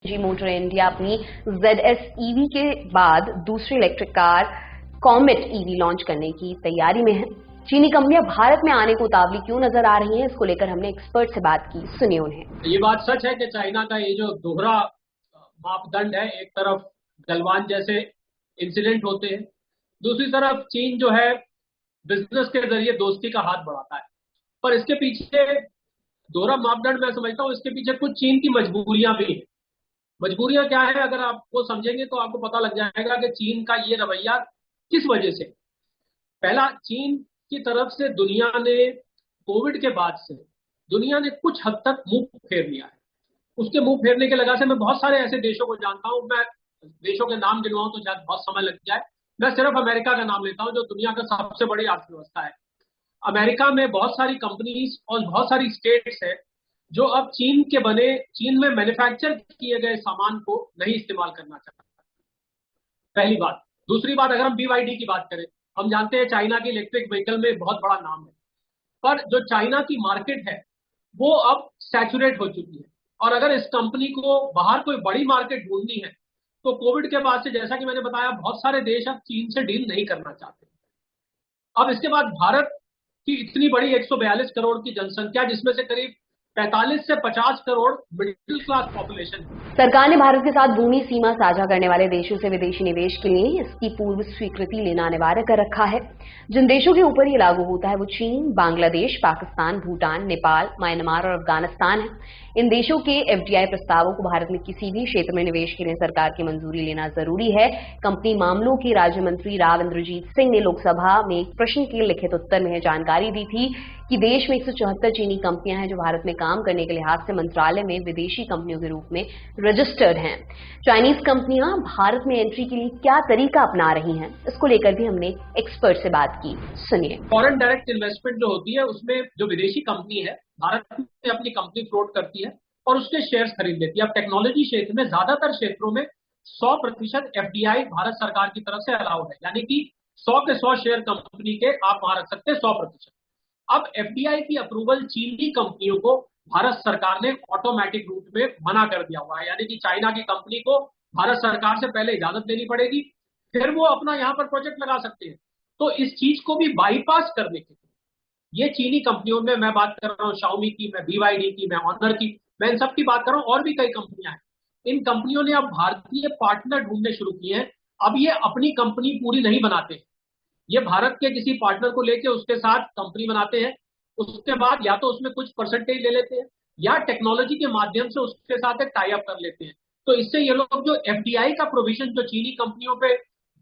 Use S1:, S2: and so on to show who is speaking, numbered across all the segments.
S1: जी motor India अपनी ZS EV के बाद दूसरी electric car comet EV launch करने की तैयारी में है। चीनी कंपनियां भारत में आने को उतावली क्यों नजर आ रही हैं, इसको लेकर हमने एक्सपर्ट से बात की, सुनिए उन्हें।
S2: ये बात सच है कि चाइना का ये जो दोहरा मापदंड है, एक तरफ गलवान जैसे इंसिडेंट होते हैं, दूसरी तरफ चीन जो है बिजनेस के जरिए दोस्ती का हाथ बढ़ाता है। पर इसके पीछे दोहरा मापदंड मैं समझता हूँ, इसके पीछे कुछ चीन की मजबूरियां भी हैं। मजबूरियां क्या है, अगर आपको समझेंगे तो आपको पता लग जाएगा कि चीन का ये रवैया किस वजह से। पहला, चीन की तरफ से दुनिया ने कोविड के बाद से दुनिया ने कुछ हद तक मुंह फेर लिया है। उसके मुंह फेरने के लगा से मैं बहुत सारे ऐसे देशों को जानता हूं। मैं देशों के नाम गिनवाऊं तो शायद बहुत समय लग जाए। मैं सिर्फ अमेरिका का नाम लेता हूं, जो दुनिया का सबसे बड़ी अर्थव्यवस्था है। अमेरिका में बहुत सारी कंपनीज और बहुत सारी स्टेट्स है जो अब चीन में मैन्युफैक्चर किए गए सामान को नहीं इस्तेमाल करना चाहता। पहली बात। दूसरी बात, अगर हम BYD की बात करें, हम जानते हैं चाइना की इलेक्ट्रिक व्हीकल में बहुत बड़ा नाम है, पर जो चाइना की मार्केट है वो अब सैचुरेट हो चुकी है। और अगर इस कंपनी को बाहर कोई बड़ी मार्केट ढूंढनी है तो कोविड के बाद से, जैसा कि मैंने बताया, बहुत सारे देश अब चीन से डील नहीं करना चाहते। अब इसके बाद भारत की इतनी बड़ी 142 करोड़ की जनसंख्या, जिसमें से करीब 45 से 50 करोड़ मिडिल क्लास पॉपुलेशन है।
S1: सरकार ने भारत के साथ भूमि सीमा साझा करने वाले देशों से विदेशी निवेश के लिए इसकी पूर्व स्वीकृति लेना अनिवार्य कर रखा है। जिन देशों के ऊपर ये लागू होता है वो चीन, बांग्लादेश, पाकिस्तान, भूटान, नेपाल, म्यांमार और अफगानिस्तान है। इन देशों के FDI प्रस्तावों को भारत में किसी भी क्षेत्र में निवेश के लिए सरकार की मंजूरी लेना जरूरी है। कंपनी मामलों के राज्य मंत्री राव इंद्रजीत सिंह ने लोकसभा में एक प्रश्न के लिखित उत्तर में जानकारी दी थी कि देश में 174 चीनी कंपनियां हैं जो भारत में काम करने के लिहाज से मंत्रालय में विदेशी कंपनियों के रूप में रजिस्टर्ड हैं। चाइनीज कंपनियां भारत में एंट्री के लिए क्या तरीका अपना रही हैं, इसको लेकर भी हमने एक्सपर्ट से बात की, सुनिए।
S2: फॉरेन डायरेक्ट इन्वेस्टमेंट जो होती है, उसमें जो विदेशी कंपनी है भारत में अपनी कंपनी फ्लोट करती है और उसके शेयर्स खरीद लेती है। अब टेक्नोलॉजी क्षेत्र में ज्यादातर क्षेत्रों में 100% FDI भारत सरकार की तरफ से अलाउड है, यानी कि 100 के 100 शेयर कंपनी के आप वहां रख सकते हैं, 100%। अब FDI की अप्रूवल चीनी कंपनियों को भारत सरकार ने ऑटोमेटिक रूट में मना कर दिया हुआ है, यानी कि चाइना की कंपनी को भारत सरकार से पहले इजाजत लेनी पड़ेगी, फिर वो अपना यहाँ पर प्रोजेक्ट लगा सकते हैं। तो इस चीज को भी बाईपास करने के लिए ये चीनी कंपनियों में, मैं बात कर रहा हूँ Xiaomi की, मैं BYD की, मैं Honor की, मैं इन सब की बात कर रहा हूँ, और भी कई कंपनियां हैं। इन कंपनियों ने अब भारतीय पार्टनर ढूंढने शुरू किए हैं। अब ये अपनी कंपनी पूरी नहीं बनाते, ये भारत के किसी पार्टनर को लेके उसके साथ कंपनी बनाते हैं। उसके बाद या तो उसमें कुछ परसेंटेज ले लेते हैं या टेक्नोलॉजी के माध्यम से उसके साथ एक टाई अप कर लेते हैं। तो इससे ये लोग जो FDI का प्रोविजन जो चीनी कंपनियों पे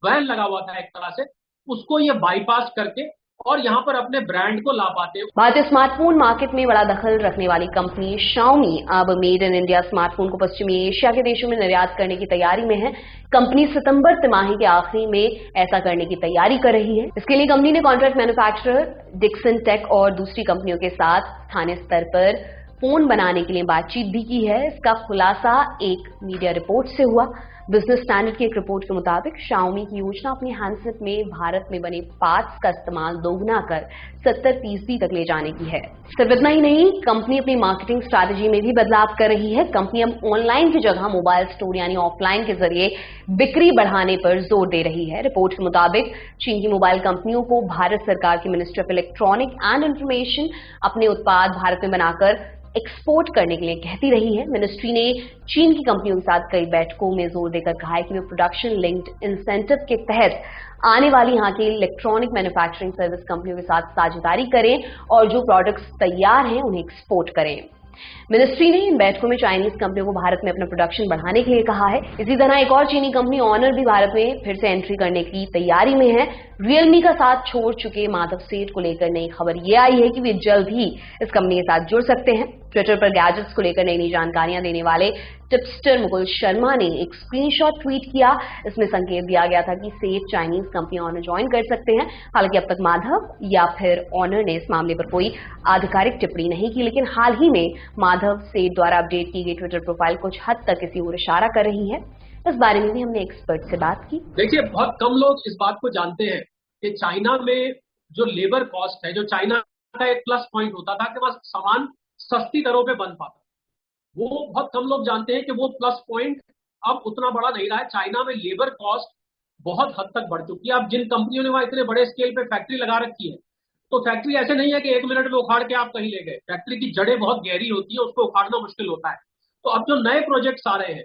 S2: बैन लगा हुआ था एक तरह से, उसको ये बाईपास करके और यहाँ पर अपने ब्रांड को ला पाते हैं।
S1: भारतीय स्मार्टफोन मार्केट में बड़ा दखल रखने वाली कंपनी Xiaomi अब मेड इन इंडिया स्मार्टफोन को पश्चिमी एशिया के देशों में निर्यात करने की तैयारी में है। कंपनी सितंबर तिमाही के आखिरी में ऐसा करने की तैयारी कर रही है। इसके लिए कंपनी ने कॉन्ट्रैक्ट मैन्युफैक्चरर डिक्सन टेक और दूसरी कंपनियों के साथ स्थानीय स्तर पर फोन बनाने के लिए बातचीत भी की है। इसका खुलासा एक मीडिया रिपोर्ट से हुआ। बिजनेस स्टैंडर्ड की एक रिपोर्ट के मुताबिक Xiaomi की योजना अपनी हैंडसेट में भारत में बने पार्ट्स का इस्तेमाल दोगुना कर 70% तक ले जाने की है। सिर्फ इतना ही नहीं, कंपनी अपनी मार्केटिंग स्ट्रैटेजी में भी बदलाव कर रही है। कंपनी अब ऑनलाइन की जगह मोबाइल स्टोर यानी ऑफलाइन के जरिए बिक्री बढ़ाने पर जोर दे रही है। रिपोर्ट के मुताबिक चीन की मोबाइल कंपनियों को भारत सरकार की ministry of electronic and information अपने उत्पाद भारत में बनाकर एक्सपोर्ट करने के लिए कहती रही है। मिनिस्ट्री ने चीन की कंपनियों के साथ कई बैठकों में जोर देकर कहा है कि वे प्रोडक्शन लिंक्ड इंसेंटिव के तहत आने वाली यहां की इलेक्ट्रॉनिक मैन्युफैक्चरिंग सर्विस कंपनियों के साथ साझेदारी करें और जो प्रोडक्ट्स तैयार हैं उन्हें एक्सपोर्ट करें। मिनिस्ट्री ने इन बैठकों में चाइनीज कंपनियों को भारत में अपना प्रोडक्शन बढ़ाने के लिए कहा है। इसी तरह एक और चीनी कंपनी ऑनर भी भारत में फिर से एंट्री करने की तैयारी में है। रियलमी का साथ छोड़ चुके माधव सेठ को लेकर नई खबर यह आई है कि वे जल्द ही इस कंपनी के साथ जुड़ सकते हैं। ट्विटर पर गैजेट्स को लेकर नई नई जानकारियां देने वाले टिप्सटर मुकुल शर्मा ने एक स्क्रीनशॉट ट्वीट किया। इसमें संकेत दिया गया था कि सेठ चाइनीज कंपनी ऑनर ज्वाइन कर सकते हैं। हालांकि अब तक माधव या फिर ऑनर ने इस मामले पर कोई आधिकारिक टिप्पणी नहीं की, लेकिन हाल ही में माधव सेठ द्वारा अपडेट की गई ट्विटर प्रोफाइल कुछ हद तक इसी ओर इशारा कर रही है। इस बारे में भी हमने एक्सपर्ट से बात की।
S2: देखिए, बहुत कम लोग इस बात को जानते हैं कि चाइना में जो लेबर कॉस्ट है, जो चाइना का एक प्लस पॉइंट होता था कि वह सामान सस्ती दरों पे बन पाता। वो बहुत कम लोग जानते हैं कि वो प्लस पॉइंट अब उतना बड़ा नहीं रहा है। चाइना में लेबर कॉस्ट बहुत हद तक बढ़ चुकी है। अब जिन कंपनियों ने वहां इतने बड़े स्केल पे फैक्ट्री लगा रखी है, तो फैक्ट्री ऐसे नहीं है कि 1 मिनट में उखाड़ के आप कहीं ले गए। फैक्ट्री की जड़ें बहुत गहरी होती है, उसको उखाड़ना मुश्किल होता है। तो अब जो नए प्रोजेक्ट्स आ रहे हैं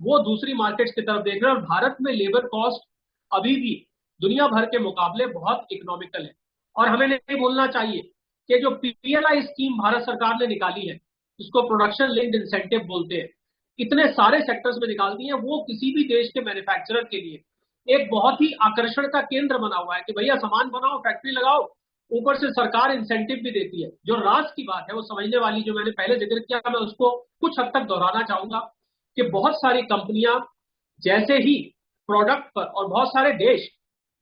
S2: वो दूसरी मार्केट्स की तरफ देख रहे हैं, और भारत में लेबर कॉस्ट अभी भी दुनिया भर के मुकाबले बहुत इकोनॉमिकल है। और हमें नहीं भूलना चाहिए कि जो पीएलआई स्कीम भारत सरकार ने निकाली है, जिसको प्रोडक्शन लिंक्ड इंसेंटिव बोलते हैं, इतने सारे सेक्टर्स में निकालती है, वो किसी भी देश के मैन्युफैक्चरर के लिए एक बहुत ही आकर्षण का केंद्र बना हुआ है कि भैया सामान बनाओ, फैक्ट्री लगाओ, ऊपर से सरकार इंसेंटिव भी देती है। जो राज की बात है वो समझने वाली, जो मैंने पहले जिक्र किया, मैं उसको कुछ हद तक दोहराना चाहूंगा कि बहुत सारी कंपनियां जैसे ही प्रोडक्ट पर, और बहुत सारे देश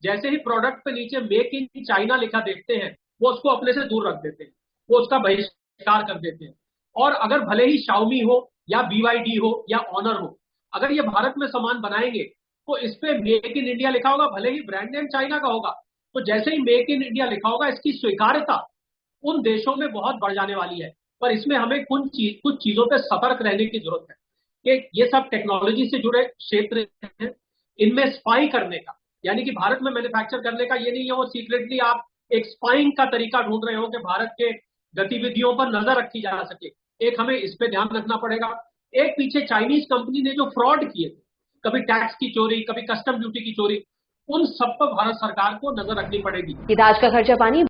S2: जैसे ही प्रोडक्ट पे नीचे मेक इन चाइना लिखा देखते हैं, वो उसको अपने से दूर रख देते हैं, वो उसका बहिष्कार कर देते हैं। और अगर भले ही शाओमी हो या बीवाईडी हो या ऑनर हो, अगर ये भारत में सामान बनाएंगे तो इस पे मेक इन इंडिया लिखा होगा, भले ही ब्रांड नेम चाइना का होगा। तो जैसे ही मेक इन इंडिया लिखा होगा, इसकी स्वीकार्यता उन देशों में बहुत बढ़ जाने वाली है। पर इसमें हमें कुछ चीजों पर सतर्क रहने की जरूरत है कि ये सब टेक्नोलॉजी से जुड़े क्षेत्र हैं, इनमें स्पाई करने का, यानी कि भारत में मैन्युफैक्चर करने का ये नहीं है वो सीक्रेटली आप एक स्पाइंग का तरीका ढूंढ रहे हो कि भारत के गतिविधियों पर नजर रखी जा सके। एक हमें इस पे ध्यान रखना पड़ेगा। एक पीछे चाइनीज कंपनी ने जो फ्रॉड किए थे, कभी टैक्स की चोरी, कभी कस्टम ड्यूटी की चोरी, उन सब पर भारत सरकार को नजर रखनी पड़ेगी।
S1: इलाज का खर्चा पानी